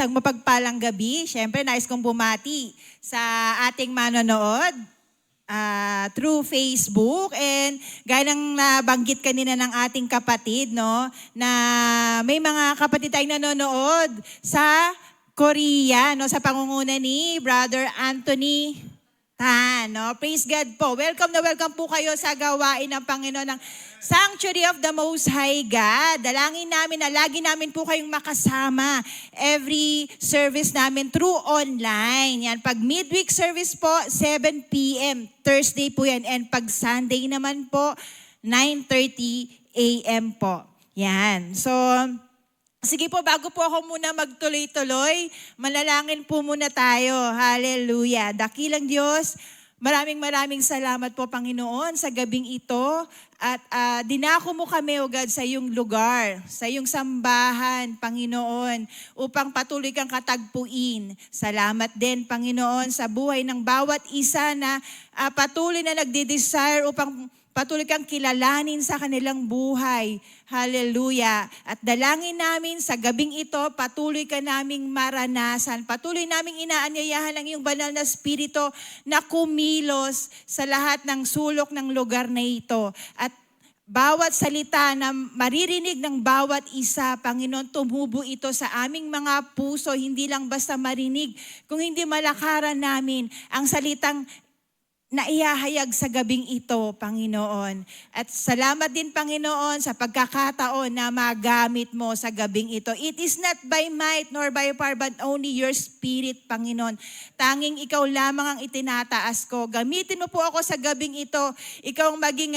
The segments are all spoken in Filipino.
Isang mapagpalang gabi. Siyempre, nais kong bumati sa ating manonood through Facebook. And gaya ng nabanggit kanina ng ating kapatid, no, na may mga kapatid tayong nanonood sa Korea, no, sa pangunguna ni Brother Anthony Tan. No? Praise God po. Welcome na welcome po kayo sa gawain ng Panginoon ng Sanctuary of the Most High God. Dalangin namin na lagi namin po kayong makasama every service namin through online. Yan. Pag midweek service po, 7 p.m. Thursday po yan. And pag Sunday naman po, 9:30 a.m. po. Yan. So, sige po, bago po ako muna magtuloy-tuloy, manalangin po muna tayo. Hallelujah. Dakilang Diyos, maraming salamat po, Panginoon, sa gabing ito. At dinako mo kami, O God, sa iyong lugar, sa iyong sambahan, Panginoon, upang patuloy kang katagpuin. Salamat din, Panginoon, sa buhay ng bawat isa na patuloy na nagde-desire upang patuloy kang kilalanin sa kanilang buhay. Hallelujah. At dalangin namin sa gabing ito, patuloy ka naming maranasan. Patuloy naming inaanyayahan ang iyong banal na spirito na kumilos sa lahat ng sulok ng lugar na ito. At bawat salita na maririnig ng bawat isa, Panginoon, tumubo ito sa aming mga puso, hindi lang basta marinig, kung hindi malakaran namin ang salitang na iahayag sa gabing ito, Panginoon. At salamat din, Panginoon, sa pagkakataon na magamit mo sa gabing ito. It is not by might nor by power, but only your Spirit, Panginoon. Tanging ikaw lamang ang itinataas ko. Gamitin mo po ako sa gabing ito. Ikaw ang maging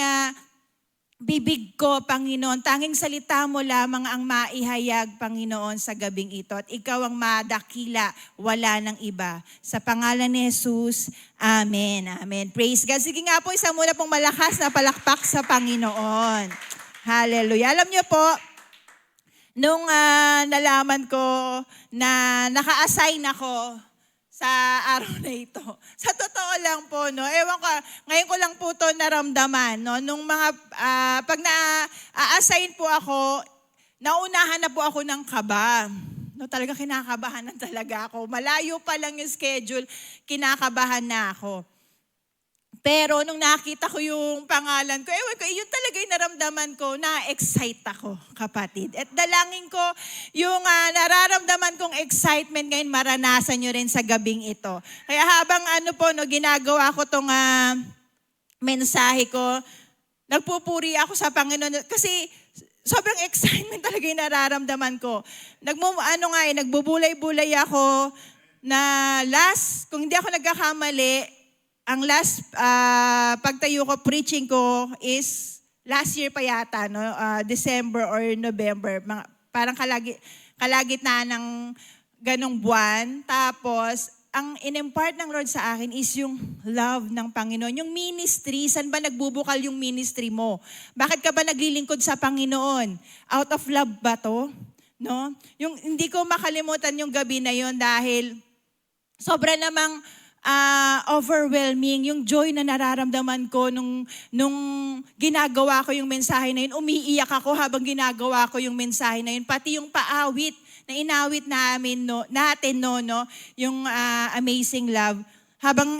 bibig ko, Panginoon. Tanging salita mo lamang ang maihayag, Panginoon, sa gabing ito. At ikaw ang madakila, wala ng iba. Sa pangalan ni Jesus, Amen. Amen. Praise God. Sige nga po, isa muna pong malakas na palakpak sa Panginoon. Hallelujah. Alam niyo po, nung nalaman ko na naka-assign ako sa araw na ito. Sa totoo lang po, no, ewan ko, ngayon ko lang po ito naramdaman, no, nung mga, pag na-assign po ako, naunahan na po ako ng kaba. No, talaga kinakabahan na talaga ako. Malayo pa lang yung schedule, kinakabahan na ako. Pero nung nakita ko yung pangalan ko, ewan ko, yun talaga yung naramdaman ko, na-excite ako, kapatid. At dalangin ko, yung nararamdaman kong excitement ngayon, maranasan nyo rin sa gabing ito. Kaya habang ginagawa ko tong mensahe ko, nagpupuri ako sa Panginoon. Kasi sobrang excitement talaga yung nararamdaman ko. Nagbubulay-bulay ako na kung hindi ako nagkakamali, ang last pagtayo ko, preaching ko is last year pa yata, no? December or November. Parang kalagitnaan ng ganong buwan. Tapos, ang in-impart ng Lord sa akin is yung love ng Panginoon. Yung ministry, saan ba nagbubukal yung ministry mo? Bakit ka ba naglilingkod sa Panginoon? Out of love ba to? No? Yung, hindi ko makalimutan yung gabi na yon dahil sobra namang overwhelming, yung joy na nararamdaman ko nung ginagawa ko yung mensahe na yun. Umiiyak ako habang ginagawa ko yung mensahe na yun. Pati yung paawit na inawit natin, yung Amazing Love. Habang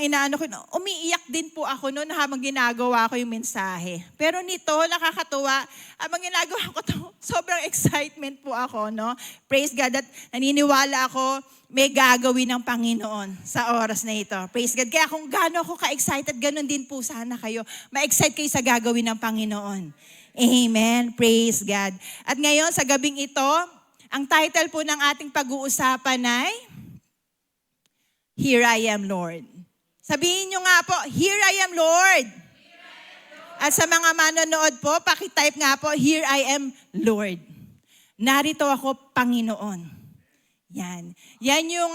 umiiyak din po ako noon habang ginagawa ko yung mensahe. Pero nito, nakakatuwa, habang ginagawa ko to, sobrang excitement po ako, no? Praise God, at naniniwala ako, may gagawin ng Panginoon sa oras na ito. Praise God. Kaya kung gaano ako ka-excited, ganun din po sana kayo. Ma-excite kayo sa gagawin ng Panginoon. Amen. Praise God. At ngayon, sa gabing ito, ang title po ng ating pag-uusapan ay Here I Am, Lord. Sabihin nyo nga po, Here I Am, Lord. At sa mga manonood po, pakitype nga po, Here I Am, Lord. Narito ako, Panginoon. Yan. Yan yung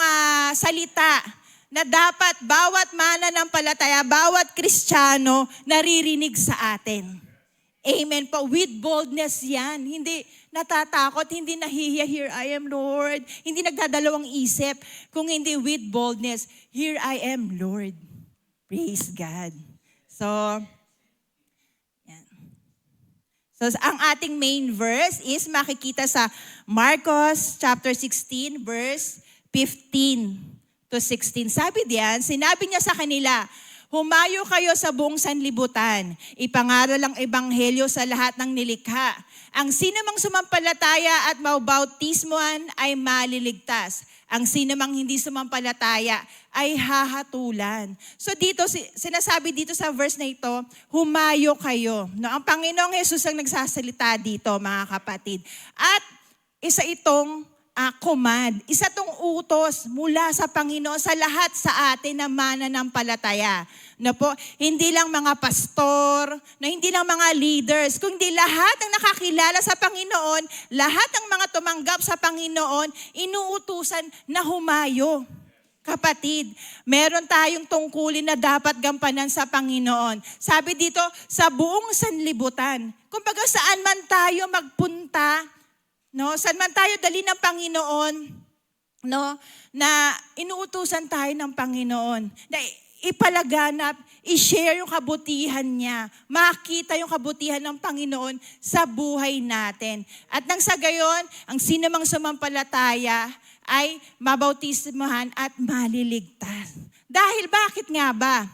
salita na dapat bawat mananampalataya, bawat Kristiyano naririnig sa atin. Amen po. With boldness yan. Hindi natatakot, hindi nahihiya, Here I am, Lord. Hindi nagdadalawang isip, kung hindi with boldness, Here I am, Lord. Praise God. So, yan. So, ang ating main verse is makikita sa Marcos chapter 16, verse 15-16. Sabi diyan, sinabi niya sa kanila, humayo kayo sa buong sanlibutan, ipangaral ang ebanghelyo sa lahat ng nilikha. Ang sinumang sumampalataya at maubautismohan ay maliligtas. Ang sinumang hindi sumampalataya ay hahatulan. So dito, sinasabi dito sa verse na ito, humayo kayo. No, ang Panginoong Jesus ang nagsasalita dito, mga kapatid. At isa itong command, isa tong utos mula sa Panginoon sa lahat sa atin na mananampalataya. No po, hindi lang mga pastor, no, hindi lang mga leaders, kundi lahat ng nakakilala sa Panginoon, lahat ng mga tumanggap sa Panginoon, inuutusan na humayo. Kapatid, meron tayong tungkulin na dapat gampanan sa Panginoon. Sabi dito, sa buong sanlibutan. Kumbaga saan man tayo magpunta, no, saan man tayo dali ng Panginoon, no, na inuutusan tayo ng Panginoon, na ipalaganap, i-share yung kabutihan niya, makita yung kabutihan ng Panginoon sa buhay natin. At nang sa gayon, ang sinumang sumampalataya ay mabautismohan at maliligtas. Dahil bakit nga ba?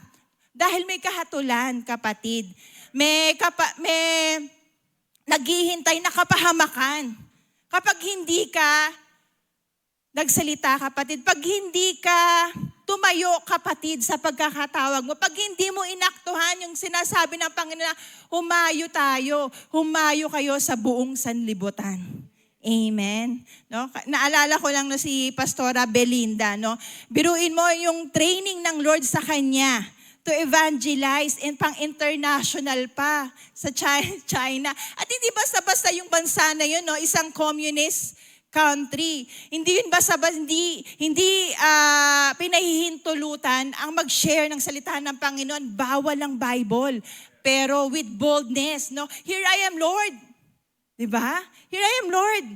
Dahil may kahatulan, kapatid. May naghihintay na kapahamakan. Kapag hindi ka nagsalita, kapatid, pag hindi ka tumayo, kapatid, sa pagkakatawag mo, pag hindi mo inaktuhan yung sinasabi ng Panginoon na humayo tayo, humayo kayo sa buong sanlibutan. Amen. No? Naalala ko lang si Pastora Belinda, no? Biruin mo yung training ng Lord sa kanya to evangelize and pang-international pa sa China. At hindi basta-basta yung bansa na yun, no? Isang communist country. Hindi yun basta-basta, hindi pinahihintulutan ang mag-share ng salita ng Panginoon. Bawal ang Bible. Pero with boldness, no? Here I am, Lord. Diba? Here I am, Lord.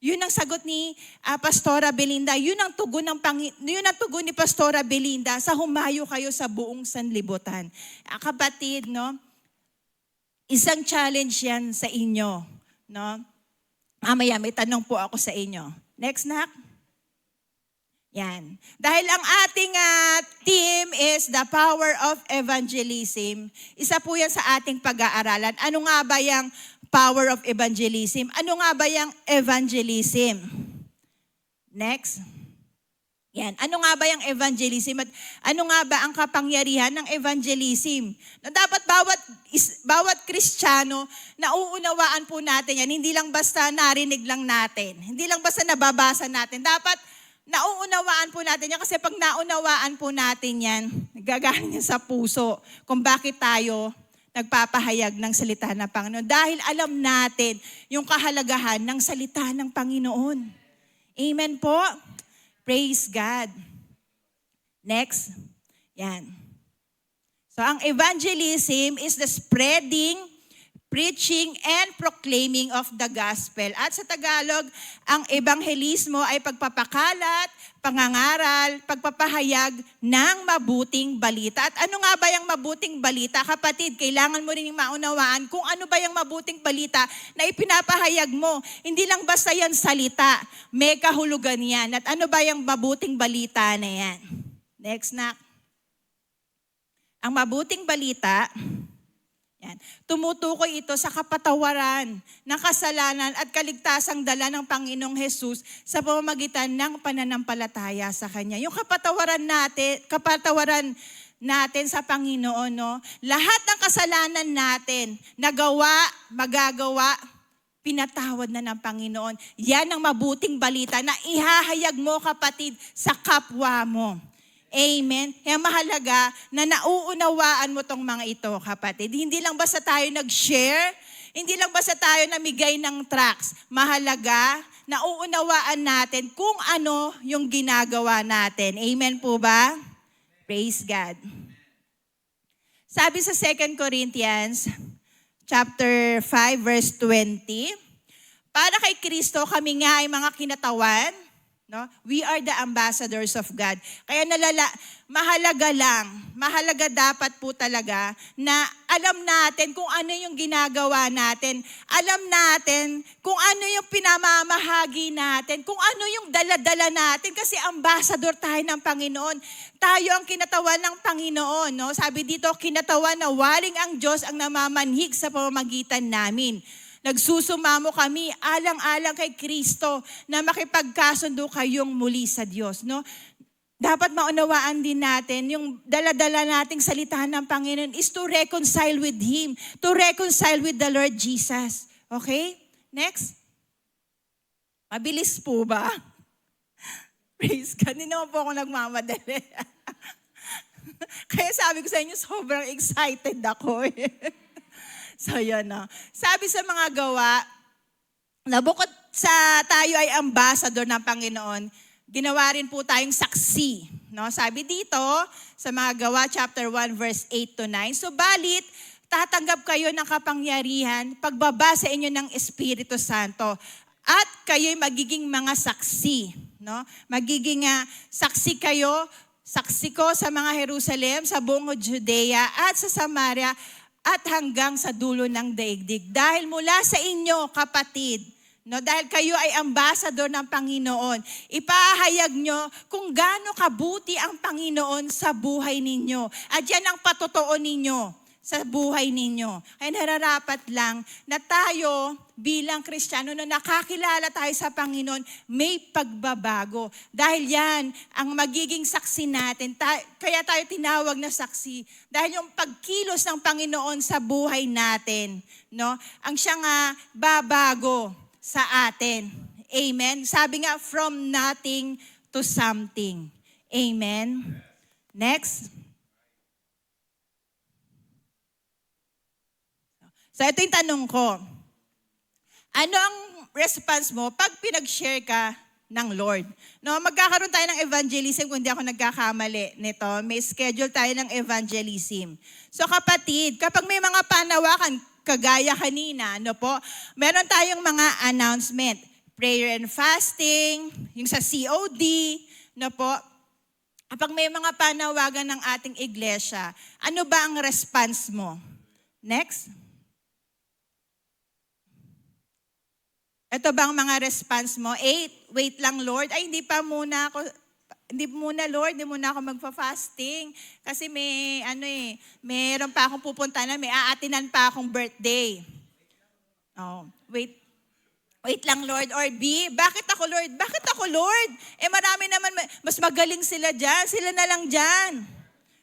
Yun ang sagot ni Pastora Belinda. Yun ang tugon ni Pastora Belinda sa humayo kayo sa buong sanlibutan. Kapatid, no? Isang challenge yan sa inyo, no? Mamaya may tanong po ako sa inyo. Next, Nak. Yan. Dahil ang ating team is the power of evangelism. Isa po yan sa ating pag-aaralan. Ano nga ba yung power of evangelism? Ano nga ba yung evangelism? Next. Yan. Ano nga ba yung evangelism? At ano nga ba ang kapangyarihan ng evangelism? Na dapat bawat Kristiyano, nauunawaan po natin yan. Hindi lang basta narinig lang natin. Hindi lang basta nababasa natin. Dapat nauunawaan po natin yan. Kasi pag naunawaan po natin yan, gagaling yan sa puso kung bakit tayo nagpapahayag ng salita ng Panginoon. Dahil alam natin yung kahalagahan ng salita ng Panginoon. Amen po? Praise God. Next. Yan. So, ang evangelism is the spreading, preaching, and proclaiming of the gospel. At sa Tagalog, ang ebanghelismo ay pagpapakalat, pangangaral, pagpapahayag ng mabuting balita. At ano nga ba yung mabuting balita? Kapatid, kailangan mo rin maunawaan kung ano ba yung mabuting balita na ipinapahayag mo. Hindi lang basta yan salita, may kahulugan yan. At ano ba yung mabuting balita na yan? Next, Nak. Ang mabuting balita, yan, tumutukoy ito sa kapatawaran ng kasalanan at kaligtasang dala ng Panginoong Jesus sa pamamagitan ng pananampalataya sa Kanya. Yung kapatawaran natin sa Panginoon, no? Lahat ng kasalanan natin, nagawa, magagawa, pinatawad na ng Panginoon. Yan ang mabuting balita na ihahayag mo, kapatid, sa kapwa mo. Amen. Kaya mahalaga na nauunawaan mo tong mga ito, kapatid. Hindi lang basta tayo nag-share, hindi lang basta tayo namigay ng tracts. Mahalaga, nauunawaan natin kung ano yung ginagawa natin. Amen po ba? Praise God. Sabi sa 2 Corinthians chapter 5 verse 20, para kay Kristo kami nga ay mga kinatawan, no? We are the ambassadors of God. Kaya mahalaga dapat po talaga na alam natin kung ano yung ginagawa natin. Alam natin kung ano yung pinamamahagi natin, kung ano yung dala-dala natin. Kasi ambassador tayo ng Panginoon. Tayo ang kinatawan ng Panginoon. No? Sabi dito, kinatawan na waling ang Diyos ang namamanhig sa pamamagitan namin. Nagsusumamo kami alang-alang kay Kristo na makipagkasundo kayong muli sa Diyos. No? Dapat maunawaan din natin, yung dala-dala nating salita ng Panginoon is to reconcile with Him, to reconcile with the Lord Jesus. Okay? Next. Mabilis po ba? Praise God. Hindi naman po ako nagmamadali. Kaya sabi ko sa inyo, sobrang excited ako. So, yun, no? Sabi sa mga gawa, na bukod sa tayo ay ambassador ng Panginoon, ginawa rin po tayong saksi. No? Sabi dito, sa mga gawa, chapter 1, verse 8 to 9, subalit, tatanggap kayo ng kapangyarihan pagbaba sa inyo ng Espiritu Santo at kayo'y magiging mga saksi. No? Magiging saksi kayo, saksi ko sa mga Jerusalem, sa buong Judea at sa Samaria, at hanggang sa dulo ng daigdig. Dahil mula sa inyo, kapatid, no, dahil kayo ay ambassador ng Panginoon, ipahayag nyo kung gaano kabuti ang Panginoon sa buhay ninyo. At yan ang patotoo ninyo sa buhay ninyo. Ay nararapat lang na tayo bilang Kristiyano na nakakilala tayo sa Panginoon, may pagbabago. Dahil yan ang magiging saksi natin. Kaya tayo tinawag na saksi. Dahil yung pagkilos ng Panginoon sa buhay natin, no, ang siyang babago sa atin. Amen? Sabi nga, from nothing to something. Amen? Next. So ito yung tanong ko. Ano ang response mo pag pinag-share ka ng Lord? No, magkakaroon tayo ng evangelism kung hindi ako nagkakamali nito. May schedule tayo ng evangelism. So kapatid, kapag may mga panawakan, kagaya kanina, no po, meron tayong mga announcement. Prayer and fasting, yung sa COD, no po. Kapag may mga panawagan ng ating iglesia, ano ba ang response mo? Next. Ito bang mga response mo? 8, wait lang Lord. Ay, hindi muna Lord, hindi muna ako magpa-fasting. Kasi meron pa akong pupuntahan, may aatinan pa akong birthday. Oh, wait lang Lord. Or B, bakit ako Lord? Bakit ako Lord? Marami naman, mas magaling sila dyan. Sila na lang dyan.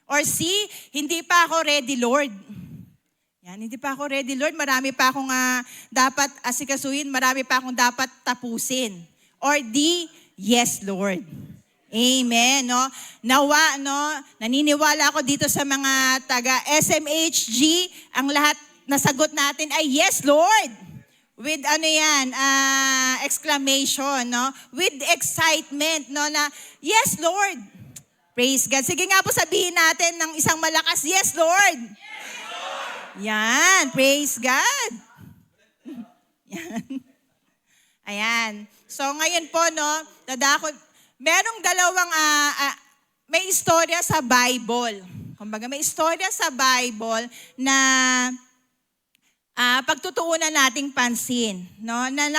Or C, hindi pa ako ready Lord. Yan, hindi pa ako ready, Lord. Marami pa akong dapat asikasuhin. Marami pa akong dapat tapusin. Or D, yes, Lord. Amen. No? Nawa, no? Naniniwala ako dito sa mga taga SMHG, ang lahat na sagot natin ay yes, Lord. With exclamation, no? With excitement, no? Na yes, Lord. Praise God. Sige nga po sabihin natin ng isang malakas, yes, Lord. Yan, praise God. Yan. Ayan. So ngayon po, no, merong dalawang, may istorya sa Bible. Kumbaga, may istorya sa Bible na pagtutuunan nating pansin, no, na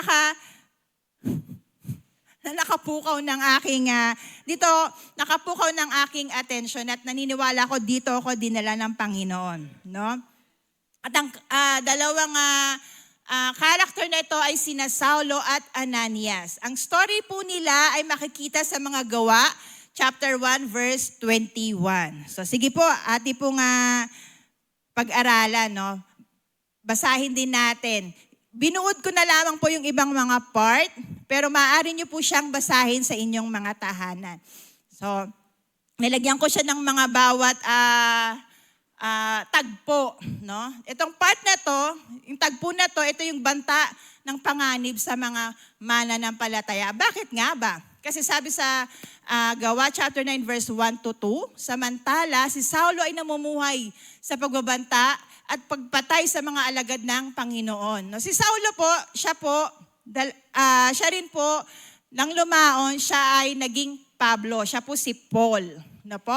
nakapukaw ng aking, nakapukaw ng aking attention at naniniwala ko dito ako dinala ng Panginoon, no? At ang dalawang character na ito ay sina Saulo at Ananias. Ang story po nila ay makikita sa mga gawa, chapter 1, verse 21. So sige po, ati pong pag-aralan, no? Basahin din natin. Binuod ko na lamang po yung ibang mga part, pero maaari nyo po siyang basahin sa inyong mga tahanan. So, nilagyan ko siya ng mga bawat tagpo, no? Itong part na to, yung tagpo na to, ito yung banta ng panganib sa mga mananampalataya. Bakit nga ba? Kasi sabi sa Gawa chapter 9 verse 1 to 2, samantala si Saulo ay namumuhay sa pagbabanta at pagpatay sa mga alagad ng Panginoon. No, si Saulo po, siya rin po nang lumaon, siya ay naging Pablo. Siya po si Paul, no po?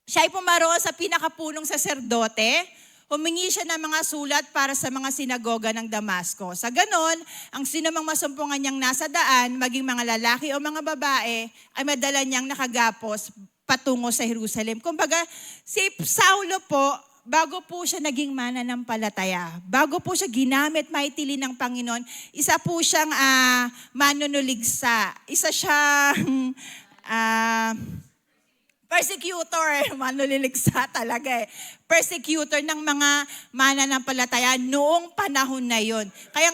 Siya ay pumaroon sa pinakapunong saserdote, humingi siya ng mga sulat para sa mga sinagoga ng Damasco. Sa ganon, ang sinumang masumpungan niyang nasa daan, maging mga lalaki o mga babae, ay madala niyang nakagapos patungo sa Jerusalem. Kumbaga, si Saulo po, bago po siya naging mananampalataya, bago po siya ginamit mightily ng Panginoon, isa po siyang manunuligsa. Isa siyang persecutor, manuliligsa talaga eh. Persecutor ng mga mananampalataya noong panahon na yon. Kaya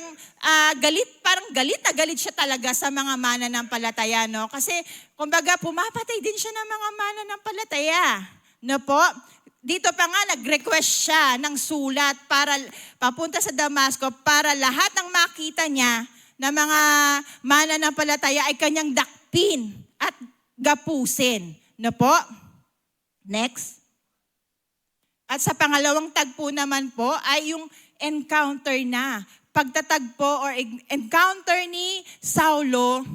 galit na galit siya talaga sa mga mananampalataya, no? Kasi, kumbaga, pumapatay din siya ng mga mananampalataya. No po? Dito pa nga, nag-request siya ng sulat para papunta sa Damasco para lahat ng makita niya na mga mananampalataya ay kanyang dakpin at gapusin. No po? Next. At sa pangalawang tagpo naman po ay yung encounter na. Pagtatagpo or encounter ni Saulo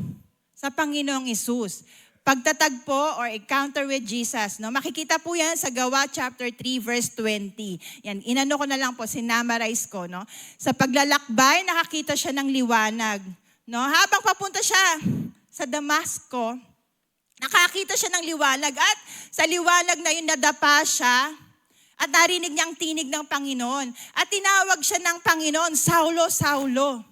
sa Panginoong Hesus. Pagtatagpo or encounter with Jesus. No? Makikita po yan sa Gawa chapter 3 verse 20. Yan, inano ko na lang po, sinamarize ko. No? Sa paglalakbay, nakakita siya ng liwanag. No? Habang papunta siya sa Damasco, nakakita siya ng liwanag at sa liwanag na yun nadapa siya at narinig niya ang tinig ng Panginoon. At tinawag siya ng Panginoon, Saulo, Saulo.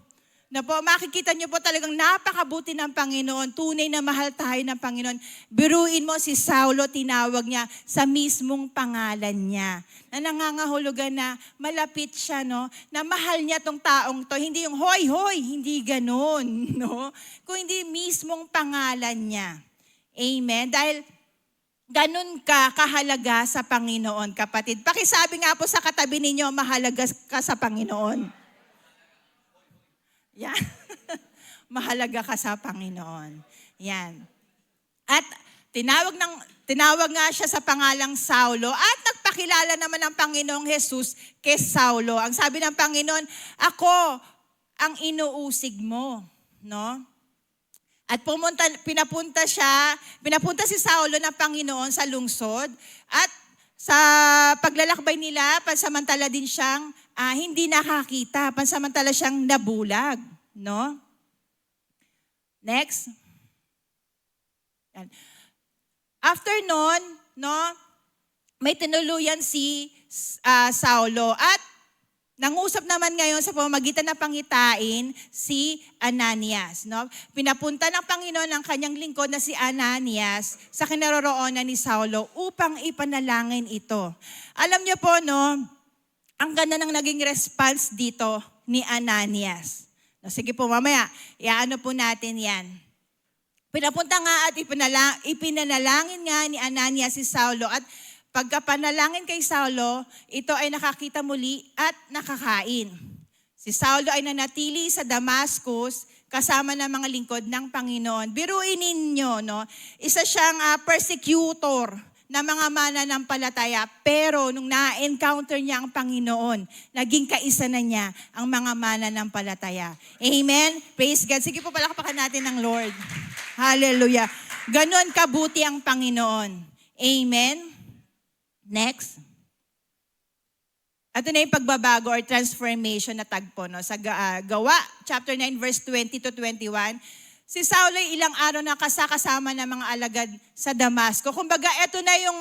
Na po, makikita niyo po talagang napakabuti ng Panginoon. Tunay na mahal tayo ng Panginoon. Biruin mo si Saulo, tinawag niya sa mismong pangalan niya. Na nangangahulugan na malapit siya, no? Na mahal niya tong taong to. Hindi yung hoy, hoy, hindi ganon, no? Kung hindi mismong pangalan niya. Amen? Dahil ganun ka kahalaga sa Panginoon, kapatid. Pakisabi nga po sa katabi ninyo, mahalaga ka sa Panginoon. Yan. Mahalaga ka sa Panginoon. Yan. At tinawag nga siya sa pangalang Saulo at nagpakilala naman ng Panginoong Jesus kay Saulo. Ang sabi ng Panginoon, ako ang inuusig mo. No? At pinapunta si Saulo ng Panginoon sa lungsod at sa paglalakbay nila, pansamantala din siyang hindi nakakita, pansamantala siyang nabulag, no? Next. After nun, no, may tinuluyan si Saulo at nangusap naman ngayon sa pamamagitan ng pangitain si Ananias. No? Pinapunta ng Panginoon ang kanyang lingkod na si Ananias sa kinaroroonan ni Saulo upang ipanalangin ito. Alam niyo po, no, ang ganda ng naging response dito ni Ananias. No, sige po, mamaya, iaano po natin yan. Pinapunta nga at ipinanalangin nga ni Ananias si Saulo at pagkapanalangin kay Saulo, ito ay nakakita muli at nakakain. Si Saulo ay nanatili sa Damascus kasama ng mga lingkod ng Panginoon. Biruin ninyo, no? Isa siyang persecutor na mga mananampalataya, pero nung na-encounter niya ang Panginoon, naging kaisa na niya ang mga mananampalataya. Amen? Praise God. Sige po, palakpakan natin ng Lord. Hallelujah. Ganon kabuti ang Panginoon. Amen? Next. Ito na yung pagbabago or transformation na tagpo. No? Sa Gawa, chapter 9, verse 20 to 21, si Saulo ay ilang araw na kasama ng mga alagad sa Damasco. Kumbaga, ito na yung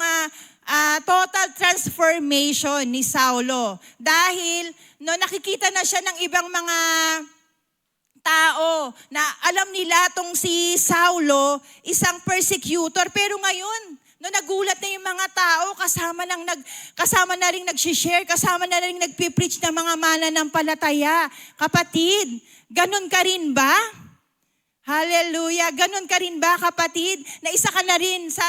total transformation ni Saulo. Dahil no, nakikita na siya ng ibang mga tao na alam nila tong si Saulo, isang persecutor. Pero ngayon, no, nagulat na yung mga tao, kasama na rin nag-share, kasama na rin nagpipreach ng mga mananampalataya. Kapatid, ganun ka rin ba? Hallelujah. Ganun ka rin ba, kapatid? Na isa ka na rin sa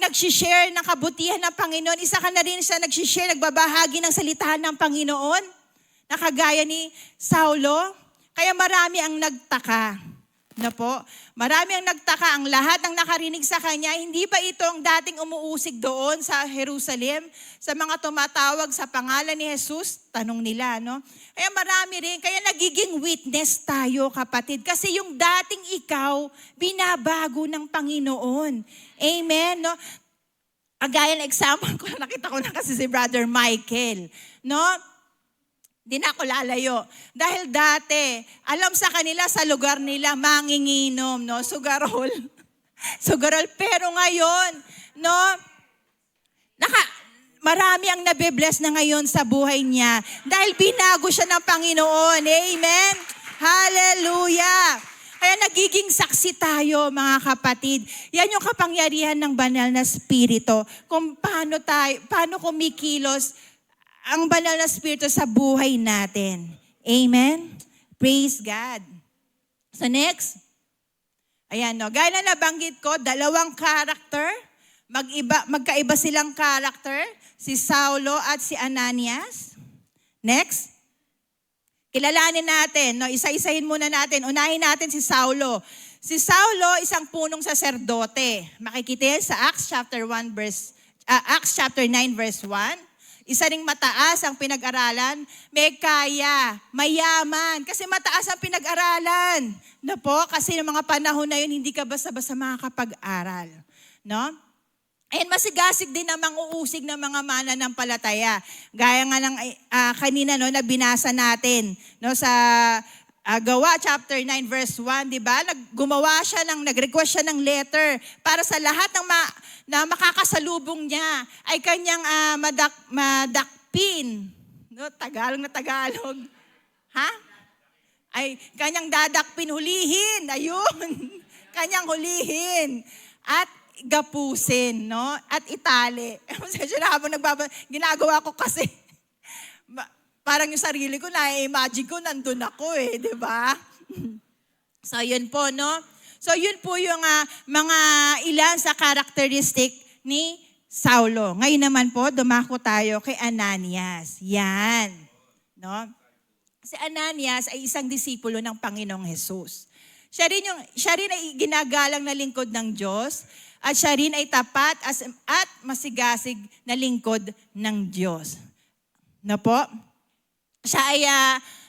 nag-share ng kabutihan ng Panginoon. Isa ka na rin sa nag-share, nagbabahagi ng salitahan ng Panginoon. Nakagaya ni Saulo. Kaya marami ang nagtaka. Na po, marami ang nagtaka, ang lahat ng nakarinig sa kanya, hindi pa ito ang dating umuusig doon sa Jerusalem, sa mga tumatawag sa pangalan ni Jesus, tanong nila, no? Kaya marami rin, kaya nagiging witness tayo, kapatid, kasi yung dating ikaw, binabago ng Panginoon. Amen, no? Kagaya ng example ko, nakita ko na kasi si Brother Michael, no? Di na ako lalayo. Dahil dati, alam sa kanila, sa lugar nila, manginginom, no? Sugarol. Sugarol. Pero ngayon, no? Marami ang nabibless na ngayon sa buhay niya. Dahil binago siya ng Panginoon. Amen? Hallelujah! Kaya nagiging saksi tayo, mga kapatid. Yan yung kapangyarihan ng banal na spirito. Kung paano kumikilos ang banal na spirito sa buhay natin. Amen? Praise God. So next. Ayan, no. Gaya na nabanggit ko, dalawang character. Magkaiba silang character. Si Saulo at si Ananias. Next. Kilalanin natin, no? Isa-isahin muna natin. Unahin natin si Saulo. Si Saulo, isang punong saserdote. Makikita yan sa Acts chapter 9 verse 1. Isa ring mataas ang pinag-aralan, may kaya, mayaman, kasi mataas ang pinag-aralan. No po? Kasi ng mga panahon na yun, hindi ka basta-basta makakapag-aral. No? And masigasig din namang uusig ng mga mananampalataya. Gaya nga ng kanina, no, na binasa natin, no, sa Gawa chapter 9 verse 1, di ba? Nag-request siya ng letter para sa lahat ng na makakasalubong niya ay kanyang madakpin. No, Tagalog na Tagalog. Ha? Ay kanyang dadakpin, hulihin. Ayun. Kanyang hulihin. At gapusin, no? At itali. Ginagawa ko kasi, parang yung sarili ko, na-imagine ko, nandun ako di ba? So, yun po, no? So, yun po yung mga ilan sa karakteristik ni Saulo. Ngayon naman po, dumako tayo kay Ananias. Yan. No? Si Ananias ay isang disipulo ng Panginoong Jesus. Siya rin ay ginagalang na lingkod ng Diyos. At siya rin ay tapat at masigasig na lingkod ng Diyos. Na po? Siya ay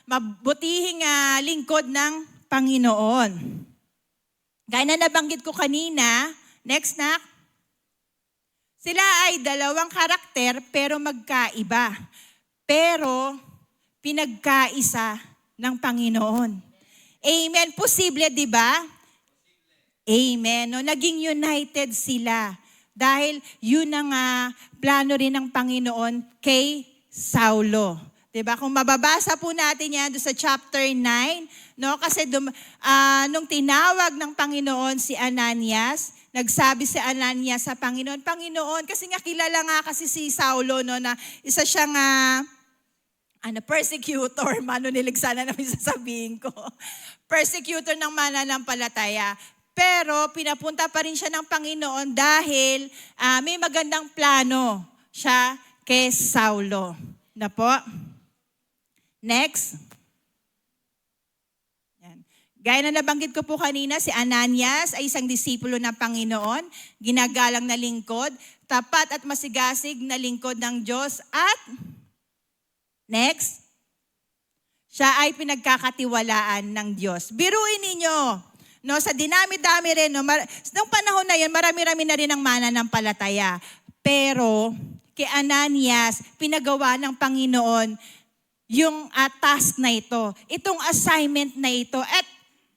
mabutihing lingkod ng Panginoon. Gaya na nabanggit ko kanina, next na, sila ay dalawang karakter pero magkaiba. Pero pinagkaisa ng Panginoon. Amen. Posible, di ba? Amen. No, naging united sila dahil yun ang plano rin ng Panginoon kay Saulo. 'Di ba? Kung mababasa po natin yan doon sa chapter 9, no, kasi nung tinawag ng Panginoon si Ananias, nagsabi si Ananias sa Panginoon, Panginoon, kasi nga kilala nga kasi si Saulo, no, na isa siyang persecutor, manunilig sana namin sasabihin ko. Persecutor ng mananampalataya. Pero pinapunta pa rin siya ng Panginoon dahil may magandang plano siya kay Saulo. Na po? Next. Yan. Gaya na nabanggit ko po kanina, si Ananias ay isang disipulo ng Panginoon, ginagalang na lingkod, tapat at masigasig na lingkod ng Diyos at next, siya ay pinagkakatiwalaan ng Diyos. Biruin ninyo, no, sa dinami-dami rin, no, noong panahon na yun, marami-rami na rin ang mananampalataya. Pero, kay Ananias, pinagawa ng Panginoon yung task na ito, itong assignment na ito. At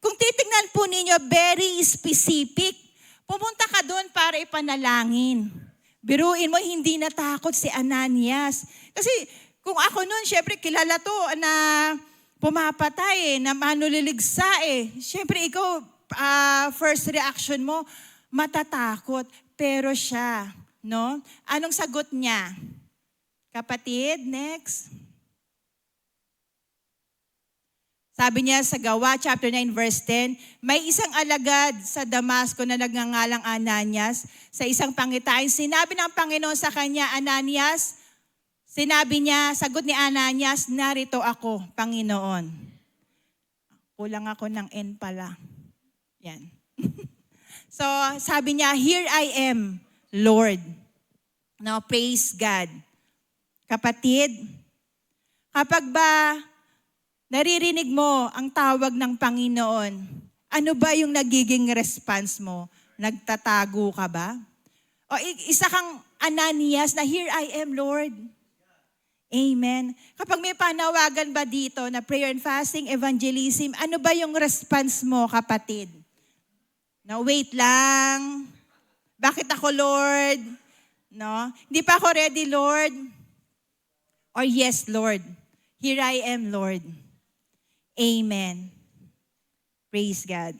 kung titingnan po ninyo, very specific. Pumunta ka doon para ipanalangin. Biruin mo, hindi natakot si Ananias. Kasi kung ako noon, syempre kilala to na pumapatay, na manuliligsa Syempre ikaw, first reaction mo, matatakot. Pero siya, no? Anong sagot niya? Kapatid, next. Sabi niya sa Gawa, chapter 9, verse 10, may isang alagad sa Damasco na nagngangalang Ananias sa isang pangitain. Sinabi ng Panginoon sa kanya, Ananias, sinabi niya, sagot ni Ananias, narito ako, Panginoon. Kulang ako ng N pala. Yan. So, sabi niya, here I am, Lord. Now, praise God. Kapatid, kapag ba naririnig mo ang tawag ng Panginoon, ano ba yung nagiging response mo? Nagtatago ka ba? O isa kang Ananias na, "Here I am, Lord." Amen. Kapag may panawagan ba dito na prayer and fasting, evangelism, ano ba yung response mo, kapatid? No, wait lang. Bakit ako, Lord? No? Hindi pa ako ready, Lord. Or yes, Lord. Here I am, Lord. Amen. Praise God.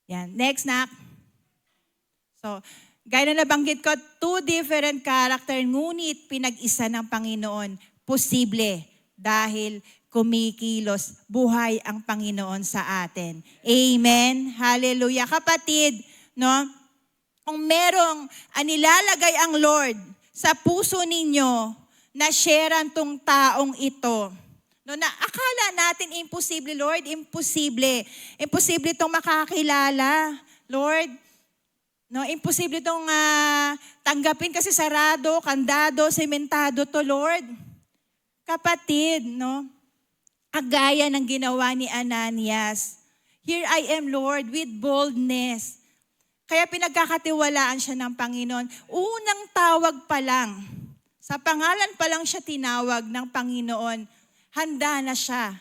Yan. Next, nak. So, gaya na nabanggit ko, 2 different character, ngunit pinag-isa ng Panginoon. Posible dahil kumikilos, buhay ang Panginoon sa atin. Amen. Hallelujah. Kapatid, no? Kung merong nilalagay ang Lord sa puso ninyo na sharean tong taong ito, no, na akala natin imposible, Lord, imposible. Imposible itong makakilala, Lord. No, imposible itong tanggapin kasi sarado, kandado, sementado to, Lord. Kapatid, no, kagaya ng ginawa ni Ananias, "Here I am, Lord," with boldness. Kaya pinagkakatiwalaan siya ng Panginoon. Unang tawag pa lang, sa pangalan pa lang siya tinawag ng Panginoon, handa na siya.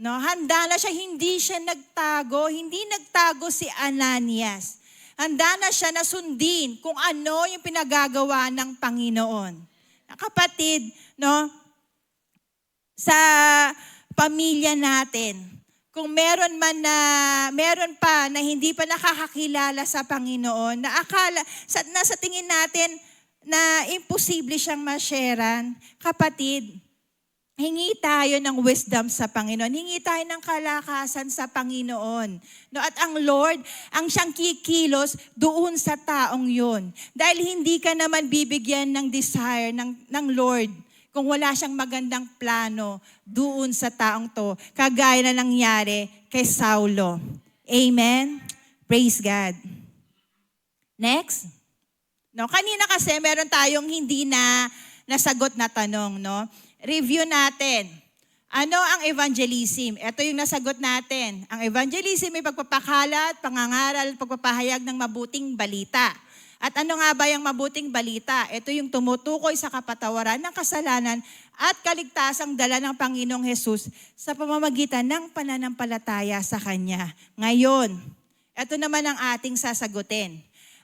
No, handa na siya, hindi siya nagtago, hindi nagtago si Ananias. Handa na siya na sundin kung ano yung pinagagawa ng Panginoon. Kapatid, no, sa pamilya natin, kung meron pa na hindi pa nakakakilala sa Panginoon, na akala, nasa tingin natin na imposible siyang ma-sharean, kapatid, hingi tayo ng wisdom sa Panginoon. Hingi tayo ng kalakasan sa Panginoon. No, at ang Lord, ang siyang kikilos doon sa taong yun. Dahil hindi ka naman bibigyan ng desire ng Lord kung wala siyang magandang plano doon sa taong to. Kagaya na nangyari kay Saulo. Amen? Praise God. Next. No, kanina kasi meron tayong hindi na nasagot na tanong, no? Review natin. Ano ang evangelism? Ito yung nasagot natin. Ang evangelism ay pagpapakalat, pangangaral, pagpapahayag ng mabuting balita. At ano nga ba yung mabuting balita? Ito yung tumutukoy sa kapatawaran ng kasalanan at kaligtasang dala ng Panginoong Hesus sa pamamagitan ng pananampalataya sa Kanya. Ngayon, ito naman ang ating sasagutin.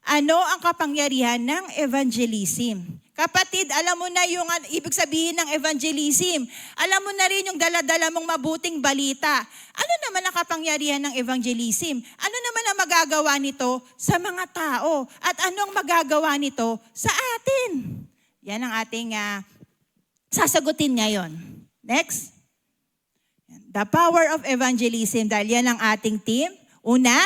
Ano ang kapangyarihan ng evangelism? Kapatid, alam mo na yung ibig sabihin ng evangelism. Alam mo na rin yung dala-dala mong mabuting balita. Ano naman ang kapangyarihan ng evangelism? Ano naman ang magagawa nito sa mga tao? At anong magagawa nito sa atin? Yan ang ating sasagutin ngayon. Next. The power of evangelism. Dahil yan ang ating team. Una,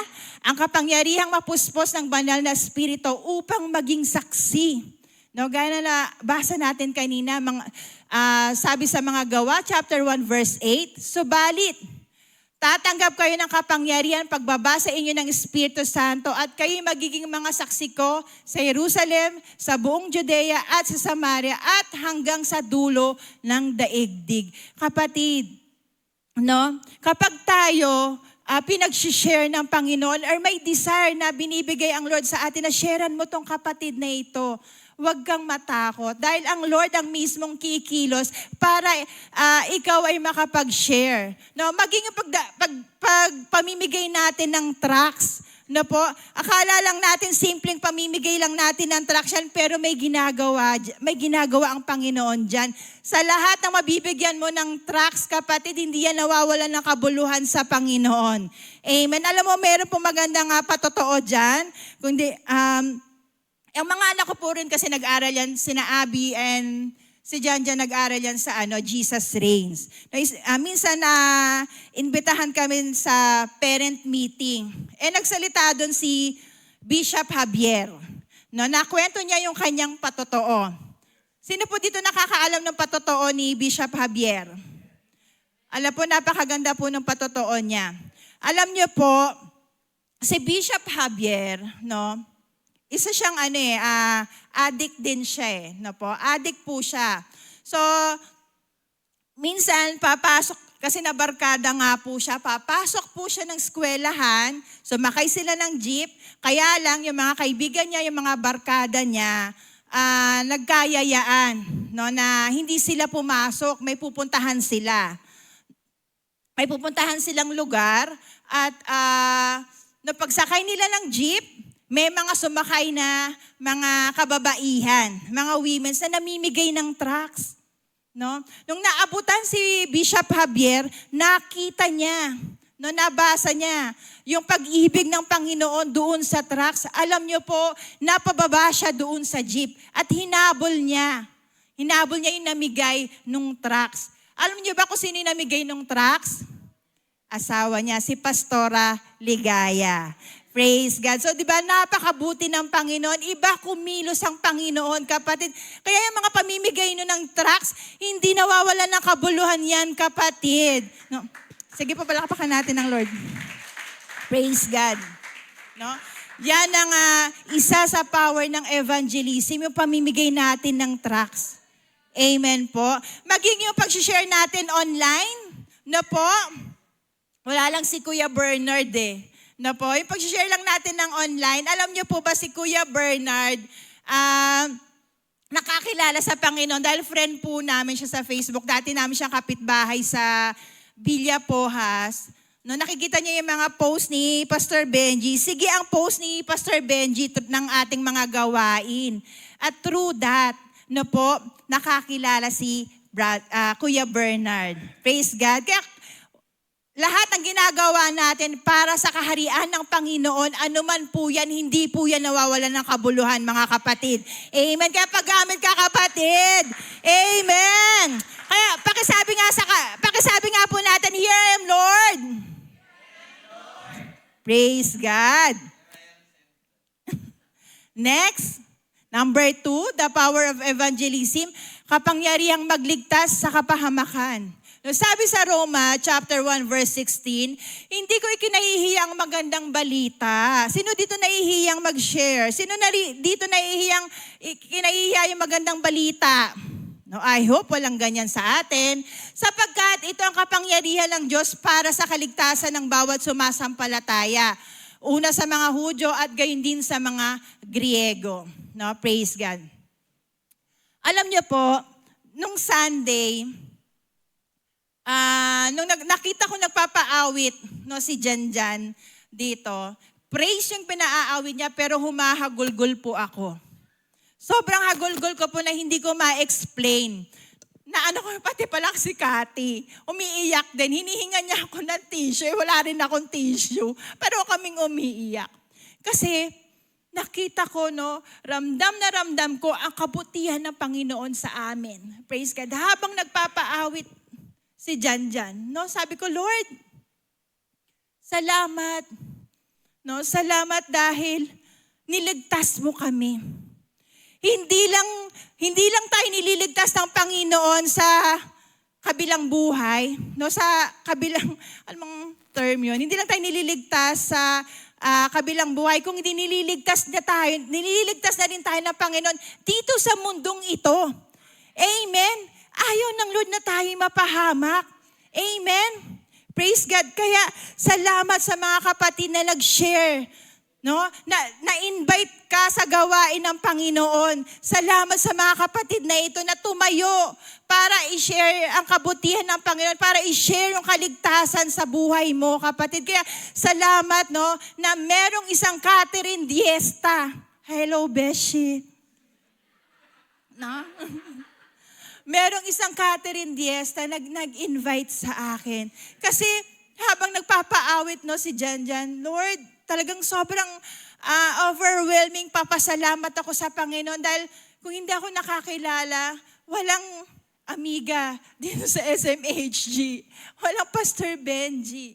ang kapangyarihang mapuspos ng banal na espiritu upang maging saksi. No, gaya na basa natin kanina, sabi sa mga Gawa, chapter 1, verse 8, "Subalit, tatanggap kayo ng kapangyarihan pagbabasa inyo ng Espiritu Santo at kayo magiging mga saksi ko sa Jerusalem, sa buong Judea at sa Samaria at hanggang sa dulo ng daigdig." Kapatid, no, kapag tayo pinag-share ng Panginoon or may desire na binibigay ang Lord sa atin na sharean mo tong kapatid na ito, huwag kang matakot. Dahil ang Lord ang mismong kikilos para ikaw ay makapag-share. No, maging pamimigay natin ng tracts. No po, akala lang natin simpleng pamimigay lang natin ng tracts yan, pero may ginagawa ang Panginoon dyan. Sa lahat ng mabibigyan mo ng tracts, kapatid, hindi yan nawawalan ng kabuluhan sa Panginoon. Amen. Alam mo, meron po magandang patotoo dyan. Kundi, ang mga anak ko po rin kasi nag-aral yan, sina Abby and si Jan nag-aral yan sa Jesus Reigns. Minsan imbitahan kami sa parent meeting. Nagsalita doon si Bishop Javier. No, nakwento niya yung kanyang patotoo. Sino po dito nakakaalam ng patotoo ni Bishop Javier? Alam po, napakaganda po ng patotoo niya. Alam niyo po, si Bishop Javier, no, isa siyang addict din siya no po. Addict po siya. So, minsan Kasi nabarkada nga po siya, papasok po siya ng eskwelahan, sumakay sila ng jeep, kaya lang yung mga kaibigan niya, yung mga barkada niya, nagkayayaan, no, na hindi sila pumasok, may pupuntahan sila. May pupuntahan silang lugar at no, pagsakay nila ng jeep, may mga sumakay na mga kababaihan, mga women na namimigay ng tracts. No? Nung naabutan si Bishop Javier, nakita niya, no, nabasa niya yung pag-ibig ng Panginoon doon sa tracts. Alam niyo po, napababa siya doon sa jeep at hinabol niya. Hinabol niya yung namigay nung tracts. Alam niyo ba kung sino yung namigay nung tracts? Asawa niya, si Pastora Ligaya. Praise God. So, di ba, napakabuti ng Panginoon. Iba kumilos ang Panginoon, kapatid. Kaya yung mga pamimigay nyo ng tracts, hindi nawawala ng kabuluhan yan, kapatid. No? Sige po, palakpakan natin ng Lord. Praise God. No? Yan ang isa sa power ng evangelism, yung pamimigay natin ng tracts. Amen po. Maging yung pag-share natin online, no po, wala lang si Kuya Bernard na po, yung pag-share lang natin ng online, alam niyo po ba si Kuya Bernard, nakakilala sa Panginoon dahil friend po namin siya sa Facebook. Dati namin siyang kapitbahay sa Villa Pohas. No, nakikita niya yung mga post ni Pastor Benji. Sige ang post ni Pastor Benji ng ating mga gawain. At through that, no po, nakakilala si Kuya Bernard. Praise God. Kaya lahat ng ginagawa natin para sa kaharian ng Panginoon, anuman po yan, hindi po yan nawawalan ng kabuluhan, mga kapatid. Amen. Kaya paggamit ka, kapatid. Amen. Kaya pakisabi nga po natin, here I am, Lord. Praise God. Next, number 2, the power of evangelism, kapangyarihang magligtas sa kapahamakan. No, sabi sa Roma chapter 1 verse 16, hindi ko ikinahihiyang magandang balita. Sino dito nahihiyang mag-share? Sino dito kinahihiya yung magandang balita? No, I hope walang ganyan sa atin. Sapagkat ito ang kapangyarihan ng Diyos para sa kaligtasan ng bawat sumasampalataya. Una sa mga Hudyo at gayon din sa mga Griego. No, praise God. Alam niyo po, nung Sunday, nung nakita ko nagpapaawit, no, si Janjan dito, praise yung pinaaawit niya pero humahagulgol po ako. Sobrang hagulgol ko po na hindi ko ma-explain. Na pati palang si Cathy, umiiyak din. Hinihinga niya ako ng tissue. Wala rin akong tissue. Pero kaming umiiyak. Kasi nakita ko, no, ramdam na ramdam ko ang kabutihan ng Panginoon sa amin. Praise God. Habang nagpapaawit si Janjan, no, sabi ko, Lord, salamat. No, salamat dahil niligtas mo kami. Hindi lang tayo nililigtas ng Panginoon sa kabilang buhay, no, sa kabilang, anong term yun? Hindi lang tayo nililigtas sa kabilang buhay, kung hindi nililigtas na rin tayo ng Panginoon dito sa mundong ito. Amen. Ayaw ng Lord na tayo mapahamak. Amen. Praise God. Kaya salamat sa mga kapatid na nag-share, no? Na-invite ka sa gawain ng Panginoon. Salamat sa mga kapatid na ito na tumayo para i-share ang kabutihan ng Panginoon, para i-share yung kaligtasan sa buhay mo, kapatid. Kaya salamat, no, na merong isang Catherine Diesta. Hello, Beshi. No? Merong isang Catherine Diesta nag-invite sa akin. Kasi habang nagpapaawit, no, si Janjan, Lord, talagang sobrang overwhelming papasalamat ako sa Panginoon dahil kung hindi ako nakakilala, walang amiga dito sa SMHG. Walang Pastor Benji.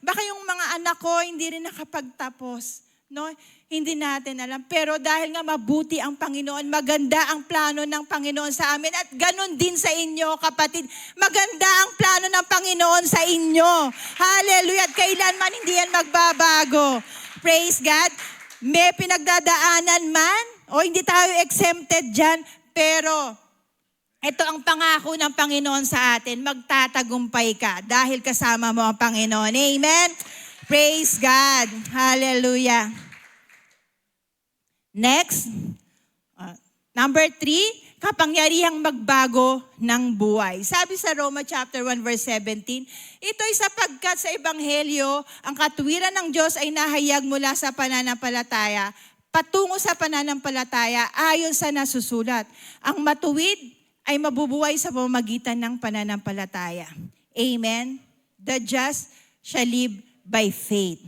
Baka yung mga anak ko hindi rin nakapagtapos. No? Hindi natin alam. Pero dahil nga mabuti ang Panginoon, maganda ang plano ng Panginoon sa amin at ganun din sa inyo, kapatid. Maganda ang plano ng Panginoon sa inyo. Hallelujah. At kailanman hindi yan magbabago. Praise God. May pinagdadaanan man o hindi tayo exempted dyan, pero Ito ang pangako ng Panginoon sa atin, magtatagumpay ka dahil kasama mo ang Panginoon. Amen? Praise God. Hallelujah. Next, number 3, kapangyarihang magbago ng buhay. Sabi sa Roma chapter 1 verse 17, ito'y sapagkat sa Ebanghelyo, ang katuwiran ng Diyos ay nahayag mula sa pananampalataya, patungo sa pananampalataya ayon sa nasusulat. Ang matuwid ay mabubuhay sa pamamagitan ng pananampalataya. Amen? The just shall live by faith.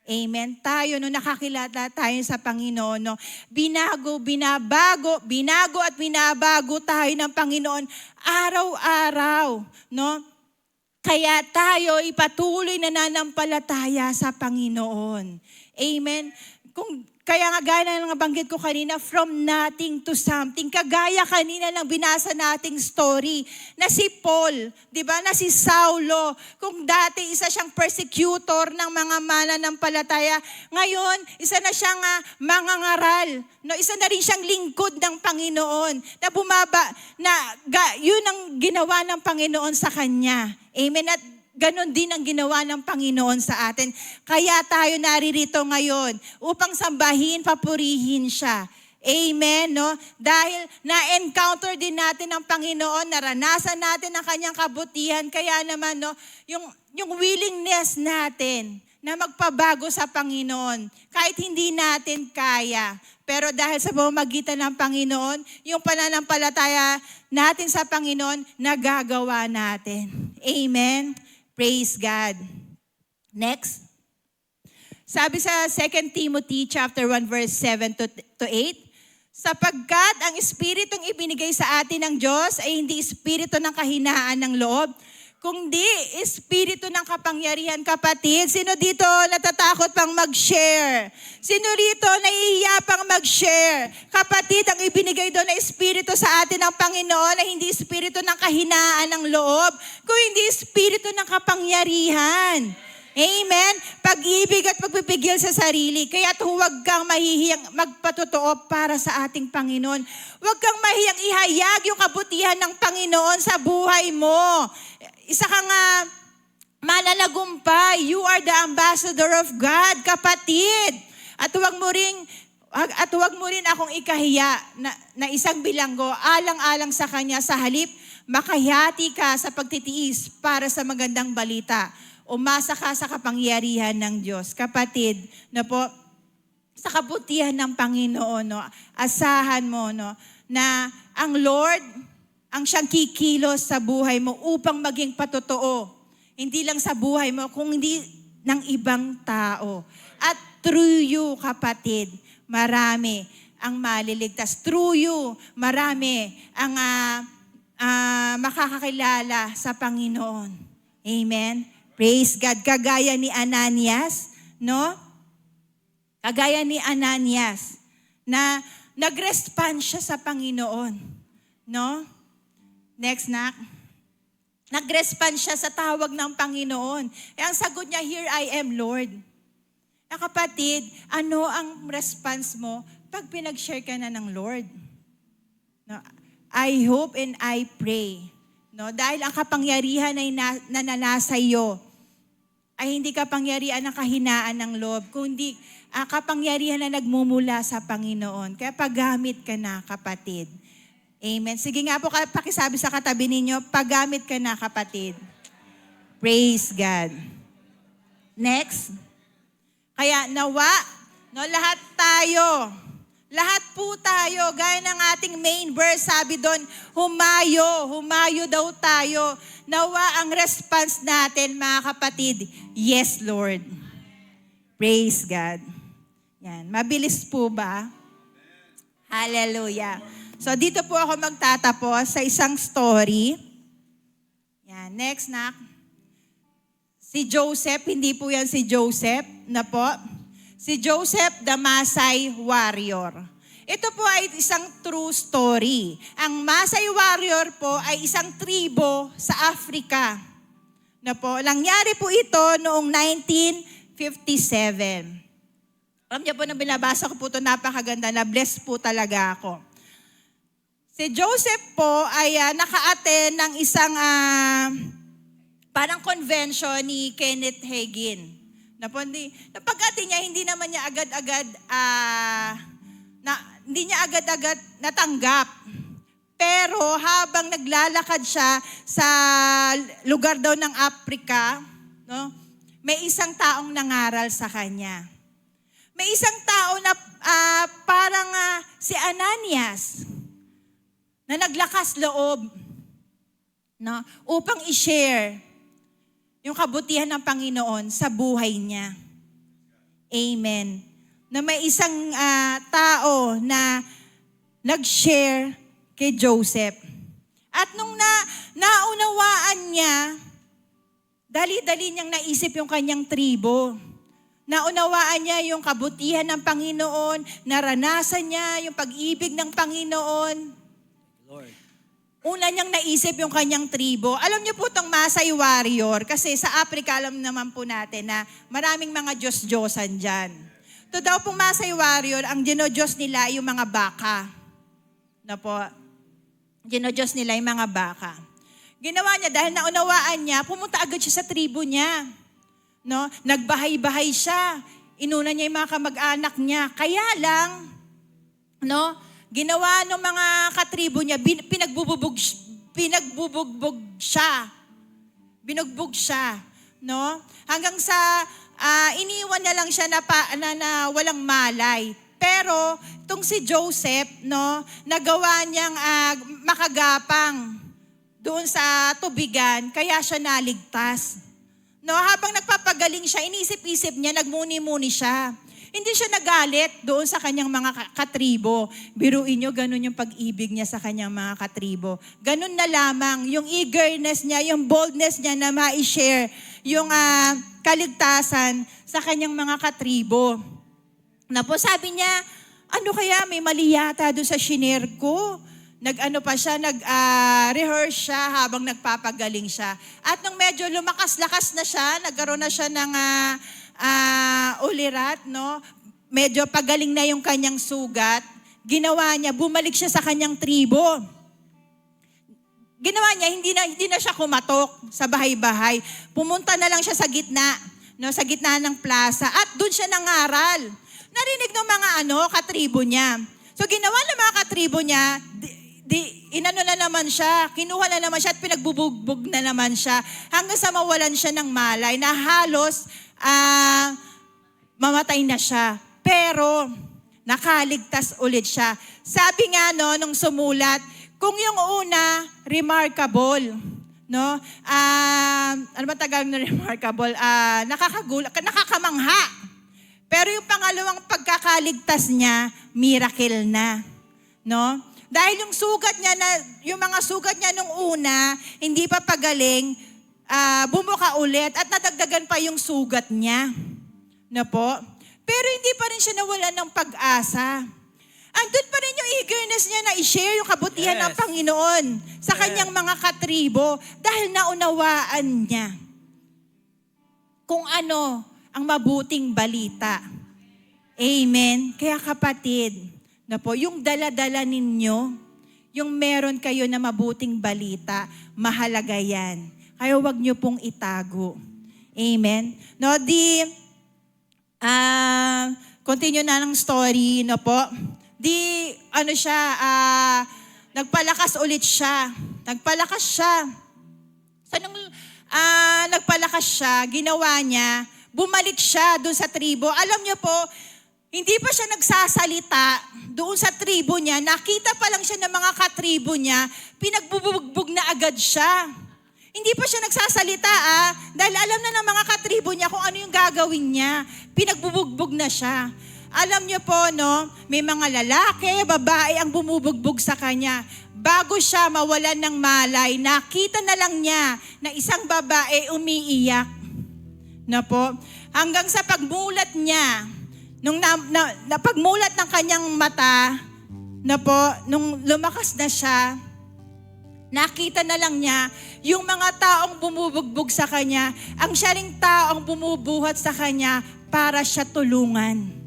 Amen. Tayo, no, nakakilala tayo sa Panginoon, no, binago at binabago tayo ng Panginoon araw-araw, no? Kaya tayo ipatuloy na nananampalataya sa Panginoon. Amen. Kaya nga gaya ng nabanggit ko kanina, from nothing to something. Kagaya kanina ng binasa nating story na si Paul, di ba, na si Saulo. Kung dati isa siyang persecutor ng mga mananampalataya, ngayon isa na siyang mangangaral. No, isa na rin siyang lingkod ng Panginoon yun ang ginawa ng Panginoon sa kanya. Amen. At ganon din ang ginawa ng Panginoon sa atin. Kaya tayo naririto ngayon upang sambahin, papurihin siya. Amen, no? Dahil na-encounter din natin ang Panginoon, naranasan natin ang kanyang kabutihan. Kaya naman, no, yung willingness natin na magpabago sa Panginoon, kahit hindi natin kaya. Pero dahil sa pamamagitan ng Panginoon, yung pananampalataya natin sa Panginoon, nagagawa natin. Amen. Praise God. Next. Sabi sa 2 Timothy chapter 1 verse 7 to 8, sapagkat ang espiritong ibinigay sa atin ng Diyos ay hindi espiritu ng kahinaan ng loob, kundi espiritu ng kapangyarihan. Kapatid, sino dito natatakot pang mag-share? Sino dito nahihiya pang mag-share? Kapatid, ang ibinigay doon na espiritu sa atin ng Panginoon ay hindi espiritu ng kahinaan ng loob, kundi espiritu ng kapangyarihan. Amen? Pag-ibig at pagpipigil sa sarili. Kaya't huwag kang mahihiyang magpatotoo para sa ating Panginoon. Huwag kang mahihiyang ihayag yung kabutihan ng Panginoon sa buhay mo. Isa kang mananagumpay. You are the ambassador of God, kapatid. At huwag mo rin akong ikahiya na isang bilanggo, alang-alang sa Kanya, sa halip, makahati ka sa pagtitiis para sa magandang balita. Umasa ka sa kapangyarihan ng Diyos. Kapatid, na po, sa kabutihan ng Panginoon, no, asahan mo, no, na ang Lord, ang siyang kikilos sa buhay mo upang maging patotoo. Hindi lang sa buhay mo, kundi ng ibang tao. At through you, kapatid, marami ang maliligtas. Through you, marami ang makakakilala sa Panginoon. Amen? Praise God. Kagaya ni Ananias, no? Kagaya ni Ananias, na nag-respond siya sa Panginoon, no? Next, nak. Nag-respond siya sa tawag ng Panginoon. E ang sagot niya, here I am, Lord. Kapatid, ano ang response mo pag pinag-share ka na ng Lord? No? I hope and I pray. No? Dahil ang kapangyarihan ay nananasa iyo, ay hindi kapangyarihan ng kahinaan ng loob, kundi kapangyarihan na nagmumula sa Panginoon. Kaya paggamit ka na, kapatid. Amen. Sige nga po, pakisabi sa katabi ninyo, paggamit ka na, kapatid. Praise God. Next. Kaya nawa, no, lahat po tayo, gaya ng ating main verse, sabi doon, humayo daw tayo. Nawa ang response natin, mga kapatid, yes, Lord. Praise God. Yan, mabilis po ba? Hallelujah. So dito po ako magtatapos sa isang story. Yan, next, nak. Si Joseph, hindi po yan si Joseph, na po. Si Joseph, the Maasai warrior. Ito po ay isang true story. Ang Maasai warrior po ay isang tribo sa Africa. Na po, nangyari po ito noong 1957. Alam niyo po, nang binabasa ko po ito, napakaganda, na bless po talaga ako. Si Joseph po ay naka-attend ng isang parang convention ni Kenneth Hagin. Napag-attend niya, hindi naman niya agad-agad hindi niya agad-agad natanggap. Pero habang naglalakad siya sa lugar daw ng Africa, no, may isang taong nangaral sa kanya. May isang tao na parang si Ananias na naglakas loob, no, upang i-share yung kabutihan ng Panginoon sa buhay niya. Amen. Na may isang tao na nag-share kay Joseph. At nung naunawaan niya, dali-dali niyang naisip yung kanyang tribo. Naunawaan niya yung kabutihan ng Panginoon, naranasan niya yung pag-ibig ng Panginoon. Lord. Una niyang naisip yung kanyang tribo. Alam niyo po itong Maasai warrior, kasi sa Africa alam naman po natin na maraming mga Diyos-Diyosan dyan. Ito daw pong Maasai warrior, ang dinodiyos nila yung mga baka. Na po, dinodiyos nila yung mga baka. Ginawa niya, dahil naunawaan niya, pumunta agad siya sa tribo niya. No? Nagbahay-bahay siya. Inuna niya yung mga kamag-anak niya. Kaya lang, no, ginawa ng mga katribo niya, pinagbubugbog siya. Binugbog siya. No? Hanggang sa iniwan na lang siya na walang malay. Pero itong si Joseph, no, nagawa niyang makagapang doon sa tubigan, kaya siya naligtas. No, habang nagpapagaling siya, inisip-isip niya, nagmuni-muni siya. Hindi siya nagalit doon sa kanyang mga katribo. Biruin niyo, ganun yung pag-ibig niya sa kanyang mga katribo. Ganun na lamang, yung eagerness niya, yung boldness niya na ma-share yung kaligtasan sa kanyang mga katribo. Na po, sabi niya, ano kaya, may mali yata doon sa shinare ko. Nag-rehearse siya habang nagpapagaling siya. At nung medyo lumakas-lakas na siya, nagkaroon na siya ng ulirat, no? Medyo pagaling na yung kanyang sugat. Ginawa niya, bumalik siya sa kanyang tribo. Ginawa niya, hindi na siya kumatok sa bahay-bahay. Pumunta na lang siya sa gitna, no? Sa gitna ng plaza. At doon siya nangaral. Narinig ng mga katribo niya. So ginawa ng mga katribo niya, inano na naman siya, kinuha na naman siya at pinagbubugbog na naman siya hanggang sa mawalan siya ng malay na halos mamatay na siya. Pero nakaligtas ulit siya. Sabi nga nung sumulat, kung yung una, remarkable, no? Ano ba tagal na remarkable? Nakakamangha. Pero yung pangalawang pagkakaligtas niya, miracle na. No? Dahil yung mga sugat niya nung una, hindi pa pagaling, bumuka ulit at nadagdagan pa yung sugat niya. No po? Pero hindi pa rin siya nawalan ng pag-asa. Andun pa rin yung eagerness niya na i-share yung kabutihan ng Panginoon sa kanyang mga katribo dahil naunawaan niya kung ano ang mabuting balita. Amen. Kaya kapatid, na po, yung dala-dala ninyo, yung meron kayo na mabuting balita, mahalaga yan. Kaya wag nyo pong itago. Amen. No, continue na ng story, no po. Nagpalakas ulit siya. Nagpalakas siya. So, nung nagpalakas siya, ginawa niya, bumalik siya doon sa tribo. Alam niyo po, hindi pa siya nagsasalita doon sa tribo niya. Nakita pa lang siya ng mga katribo niya, pinagbubugbog na agad siya. Hindi pa siya nagsasalita dahil alam na ng mga katribo niya kung ano yung gagawin niya. Pinagbubugbog na siya. Alam niyo po, no, may mga lalaki, babae ang bumubugbog sa kanya. Bago siya mawalan ng malay, nakita na lang niya na isang babae umiiyak. Na po, hanggang sa pagmulat niya, nung pagmulat ng kanyang mata, na po, nung lumakas na siya, nakita na lang niya yung mga taong bumubugbog sa kanya, ang siya ring taong bumubuhat sa kanya para siya tulungan.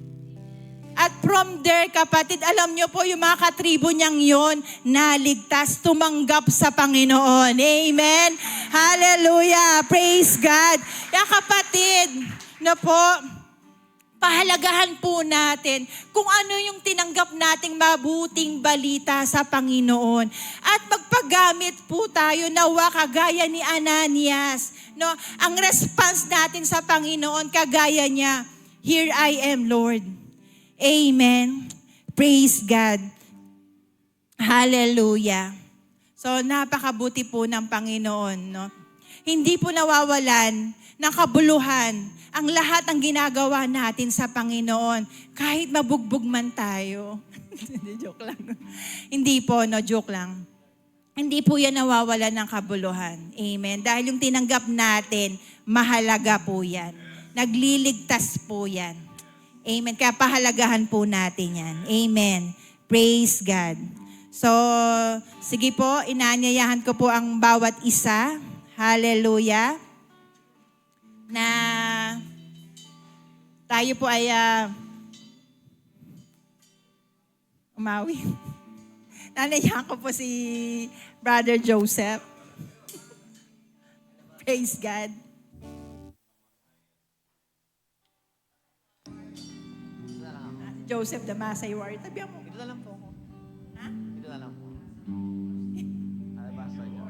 At from there, kapatid, alam nyo po, yung mga katribo niyang yon, naligtas, tumanggap sa Panginoon. Amen? Hallelujah! Praise God! Kaya kapatid, na po, pahalagahan po natin kung ano yung tinanggap nating mabuting balita sa Panginoon. At magpagamit po tayo nawa kagaya ni Ananias. No, ang response natin sa Panginoon kagaya niya, "Here I am, Lord." Amen. Praise God. Hallelujah. So napakabuti po ng Panginoon, no? Hindi po nawawalan ng kabuluhan ang lahat ng ginagawa natin sa Panginoon, kahit mabugbog man tayo. Joke lang. Hindi po, no, joke lang. Hindi po yan nawawalan ng kabuluhan. Amen. Dahil yung tinanggap natin, mahalaga po yan. Nagliligtas po yan. Amen. Kaya pahalagahan po natin yan. Amen. Praise God. So, sige po, inaanyayahan ko po ang bawat isa. Hallelujah. Na tayo po ay umawi. Nanayahan ko po si Brother Joseph. Praise God. Joseph Damasay Warrior. Tabihan mo. Ito na lang po ako. Ha? Ito na lang po. Basta niyo.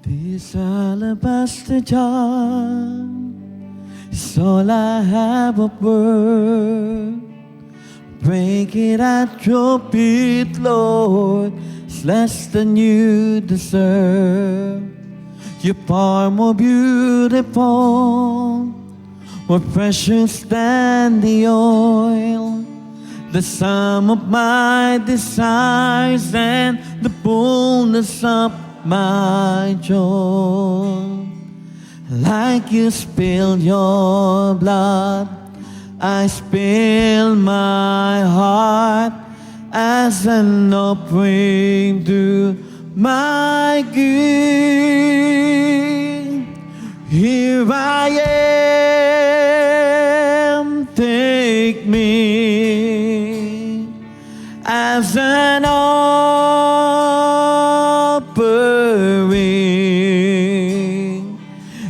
This alabaster jar is all I have of worth. Break it at your feet, Lord. It's less than you deserve. You're far more beautiful, more precious than the oil, the sum of my desires and the fullness of my joy. Like you spilled your blood, I spill my heart as an offering to my King. Here I am, take me as an offering.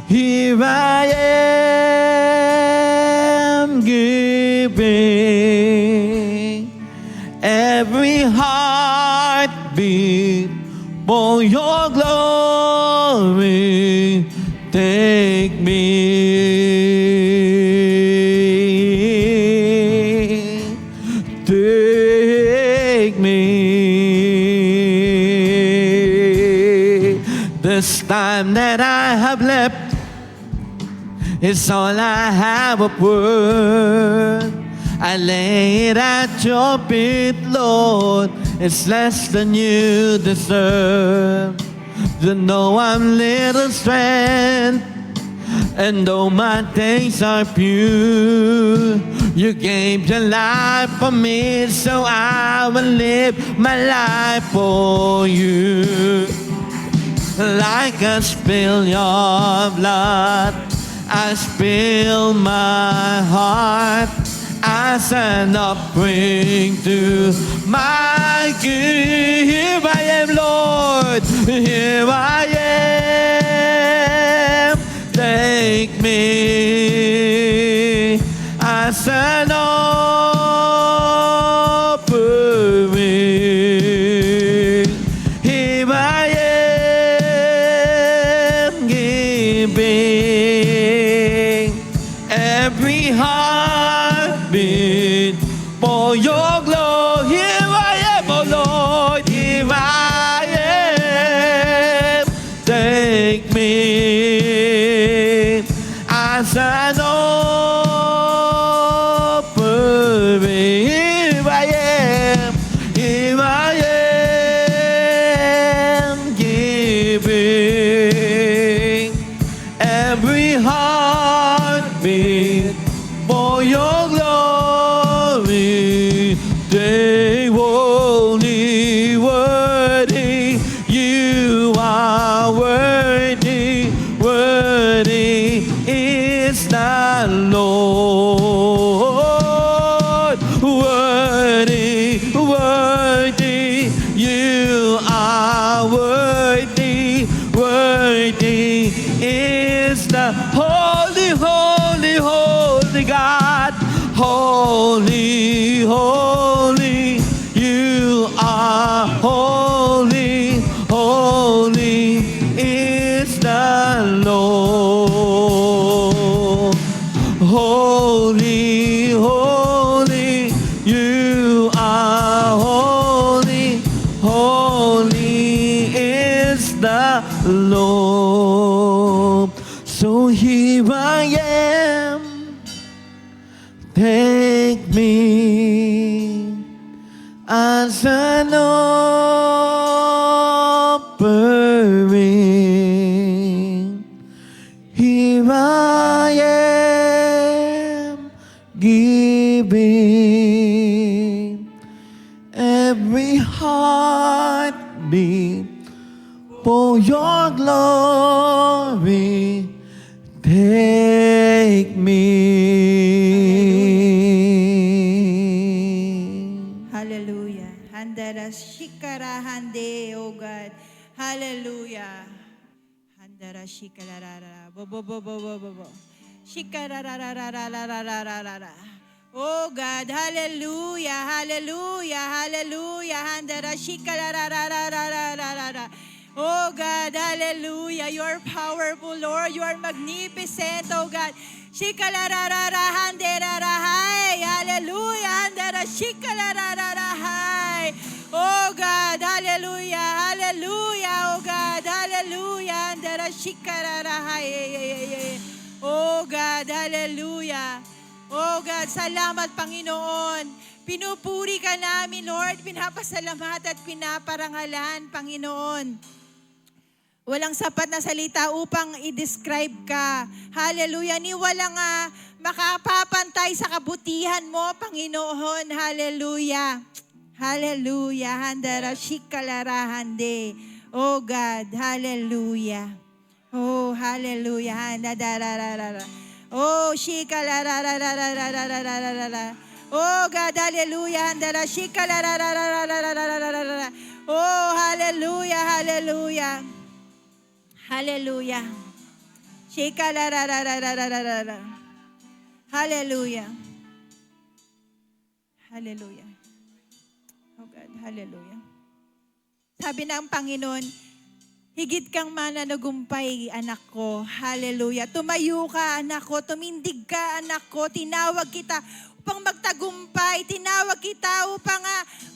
Here I am, giving every heartbeat for your glory. Take me, take me. This time that I have left is all I have of worth. I lay it at your feet, Lord. It's less than you deserve. To know I'm little strength, and though my days are few, you gave your life for me, so I will live my life for you. Like I spill your blood, I spill my heart as an offering to my King. Here I am, Lord. Here I am. Take me as an offering. Here I am, giving every heartbeat for your glory. Here I worthy, you are worthy, worthy is the holy, holy, holy God. Holy, holy, you are holy, holy is the Lord. Holy, holy, you are holy, holy is the Lord. So here I am, take me as an offering. Here I am, giving every heartbeat for your glory. Take me. Hallelujah. Handara shikara hande, oh God. Hallelujah. Handara shikararara. Bo bo bo bo bo bo bo. Shikararararararararara. Oh God, hallelujah, hallelujah, hallelujah. Handara shikarararararararara. Oh God, hallelujah. You are powerful, Lord. You are magnificent, oh God. Shikalarararahanderarahai. Hallelujah. Handara shikalarararahai. Oh God, hallelujah, hallelujah, oh God, hallelujah. Handara shikararahai. Oh God, hallelujah. Oh God, salamat Panginoon. Pinupuri ka namin, Lord. Pinapasalamat at pinaparangalan, Panginoon. Walang sapat na salita upang i-describe ka. Hallelujah. Ni walang makapapantay sa kabutihan mo, Panginoon. Hallelujah. Hallelujah. Handara shikalarahande. Oh God. Hallelujah. Oh, hallelujah. Handadararara. Oh, shikalarararararararararara. Oh God, hallelujah. Handara shikalararararararararara. Oh, hallelujah, hallelujah. Hallelujah. Shikalararararararara. Hallelujah. Hallelujah. Oh God, hallelujah. Sabi ng Panginoon, higit kang mananagumpay, anak ko. Hallelujah. Tumayo ka, anak ko. Tumindig ka, anak ko. Tinawag kita upang magtagumpay. Tinawag kita upang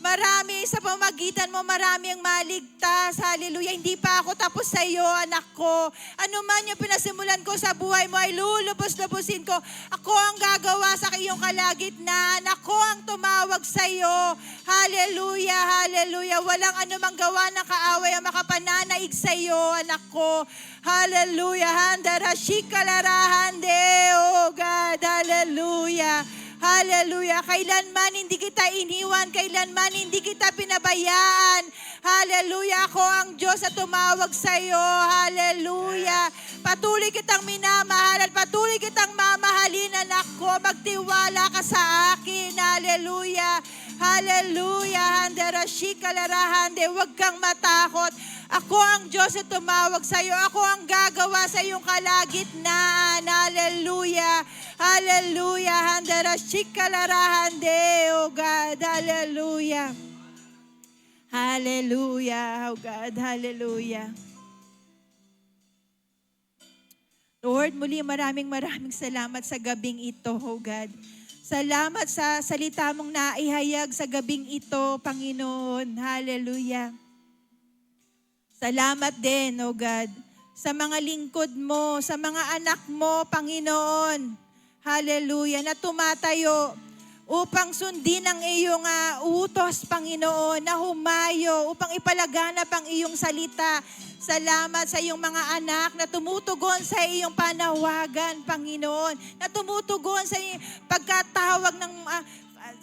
marami sa pamagitan mo, marami ang maligtas. Hallelujah. Hindi pa ako tapos sa iyo, anak ko. Ano man yung pinasimulan ko sa buhay mo ay lulubos-lubusin ko. Ako ang gagawa sa iyong kalagitnaan. Ako ang tumawag sa iyo. Hallelujah, hallelujah. Walang anumang gawa ng kaaway ang makapananaig sa iyo, anak ko. Hallelujah. Handara shikalarahande. Oh God, hallelujah. Hallelujah. Kailanman hindi kita iniwan, kailanman hindi kita pinabayaan. Hallelujah. Ako ang Diyos na tumawag sa iyo. Hallelujah. Patuloy kitang minamahal at patuloy kitang mamahalin, anak ko. Magtiwala ka sa akin. Hallelujah. Hallelujah. Handara shikalarahande. Huwag kang matakot. Ako ang Diyos na tumawag sa iyo. Ako ang gagawa sa iyong kalagitnaan. Hallelujah. Hallelujah. Handara shikalarahande. Oh God. Hallelujah. Hallelujah. Oh God. Hallelujah. Lord, muli maraming salamat sa gabing ito, oh God. Salamat sa salita mong naihayag sa gabing ito, Panginoon. Hallelujah. Salamat din, oh God, sa mga lingkod mo, sa mga anak mo, Panginoon. Hallelujah, na tumatayo upang sundin ang iyong utos, Panginoon, na humayo upang ipalaganap ang iyong salita. Salamat sa iyong mga anak na tumutugon sa iyong panawagan, Panginoon, na tumutugon sa iyong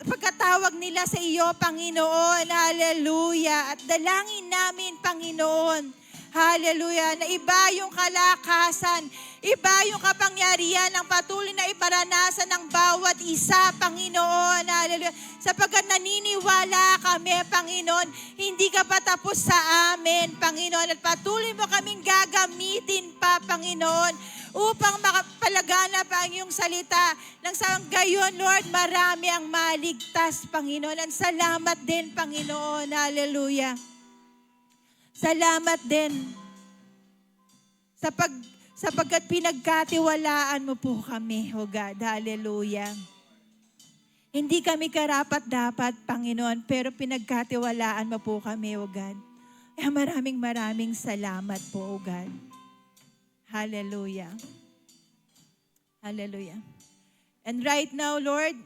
pagkatawag nila sa iyo, Panginoon. Hallelujah. At dalangin namin, Panginoon, Hallelujah. Na iba yung kalakasan, iba yung kapangyarihan ng patuloy na iparanasan ng bawat isa, Panginoon. Hallelujah. Sapagkat naniniwala kami, Panginoon, hindi ka pa tapos sa amin, Panginoon. At patuloy mo kaming gagamitin pa, Panginoon, upang makapalaganap ang iyong salita. Nang sa gayon, Lord, marami ang maligtas, Panginoon. At salamat din, Panginoon. Hallelujah. Salamat din sapagkat pinagkatiwalaan mo po kami, O God. Hallelujah. Hindi kami karapat-dapat, Panginoon, pero pinagkatiwalaan mo po kami, O God. Kaya maraming salamat po, O God. Hallelujah. Hallelujah. And right now, Lord,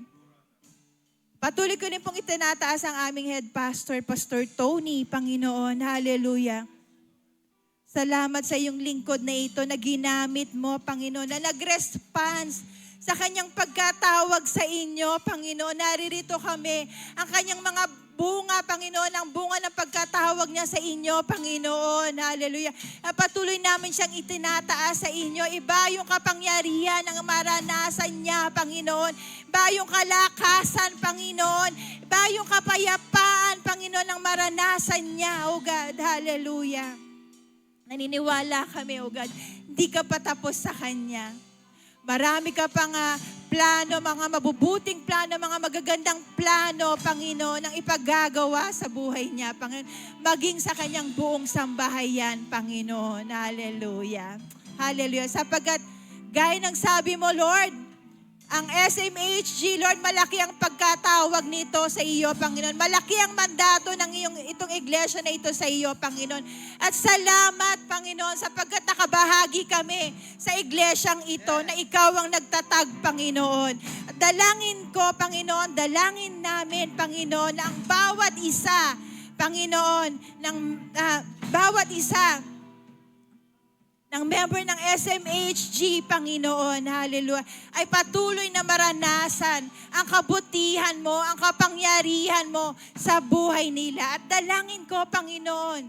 patuloy ko rin pong itinataas ang aming head pastor, Pastor Tony, Panginoon. Hallelujah. Salamat sa iyong lingkod na ito na ginamit mo, Panginoon, na nag-response sa kanyang pagkatawag sa inyo, Panginoon. Naririto kami, ang kanyang mga bunga, Panginoon, ang bunga ng pagkatawag niya sa inyo, Panginoon. Hallelujah. Patuloy namin siyang itinataas sa inyo. Iba yung kapangyarihan ng maranasan niya, Panginoon. Iba yung kalakasan, Panginoon. Iba yung kapayapaan, Panginoon, ng maranasan niya, O God. Hallelujah. Naniniwala kami, O God, hindi ka pa tapos sa Kanya. Marami ka pang plano, mga mabubuting plano, mga magagandang plano, Panginoon, ang ipagagawa sa buhay niya, Panginoon. Maging sa kanyang buong sambahayan, Panginoon. Hallelujah. Hallelujah. Sapagkat, gaya ng sabi mo, Lord, ang SMHG, Lord, malaki ang pagkatawag nito sa iyo, Panginoon. Malaki ang mandato ng itong iglesia na ito sa iyo, Panginoon. At salamat, Panginoon, sapagkat nakabahagi kami sa iglesyang ito na ikaw ang nagtatag, Panginoon. At dalangin ko, Panginoon, dalangin namin, Panginoon, na ang bawat isa, Panginoon, bawat isa ng member ng SMHG, Panginoon, hallelujah, ay patuloy na maranasan ang kabutihan mo, ang kapangyarihan mo sa buhay nila. At dalangin ko, Panginoon,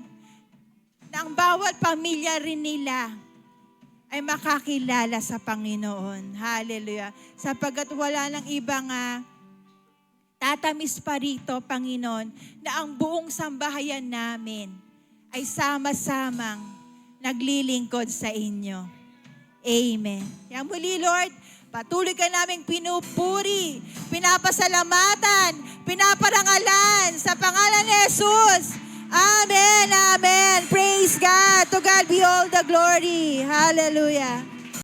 na ang bawat pamilya rin nila ay makakilala sa Panginoon. Hallelujah. Sapagkat wala nang ibang tatamis pa rito, Panginoon, na ang buong sambahayan namin ay sama-samang naglilingkod sa inyo. Amen. Kaya muli, Lord, patuloy ka naming pinupuri, pinapasalamatan, pinaparangalan sa pangalan ni Jesus. Amen, amen. Praise God. To God be all the glory. Hallelujah.